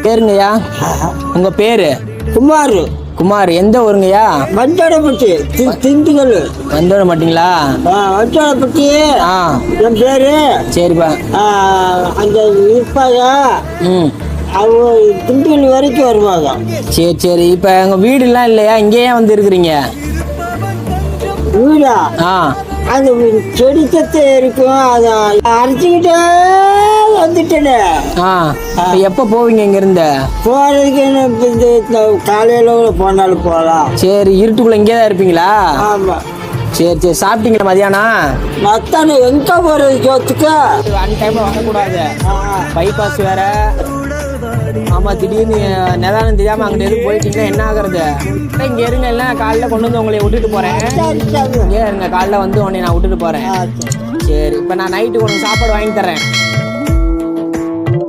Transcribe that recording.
பேருங்கய்யா உங்க பேரு? குமார். குமார். எந்த ஊருங்கய்யா? வஞ்சோடப்பட்டி, திண்டுக்கல். வந்தோட மாட்டீங்களா? வஞ்சோடப்பட்டி என் பேரு. சரிப்பா. அந்த இருப்பாங்க, அவங்க திண்டுக்கல் வரைக்கும் வருவாங்க. சரி சரி. இப்போ எங்கள் வீடுலாம் இல்லையா? இங்கேயே வந்து இருக்கிறீங்க? வீடா? அந்த செடி சத்து இருக்கும், அதை அரைச்சிக்கிட்டே வந்துட்டேனே. எப்போ போவீங்க இங்கேருந்து? போகிறதுக்கு இந்த காலையில் கூட போனாலும் போகலாம். சரி. இருட்டுக்குள்ளே இங்கே தான் இருப்பீங்களா? ஆமாம். சரி சரி. சாப்பிட்டீங்களா மதியானம்? மத்தானே எங்கே போகிறது சோத்துக்கு? அன் டைமில் வரக்கூடாது, பைபாஸ் வேற. ஆமாம், திடீர்னு நிதானம் தெரியாமல் அங்கிட்ட எதுவும் போயிட்டீங்கன்னா என்ன ஆகுறது? இங்கே இருங்க, இல்லை காலையில் கொண்டு வந்து உங்களை விட்டுட்டு போகிறேன். இங்கே இருங்க, காலையில் வந்து உடனே நான் விட்டுட்டு போகிறேன். சரி. இப்போ நான் நைட்டு உனக்கு சாப்பாடு வாங்கி தரேன்.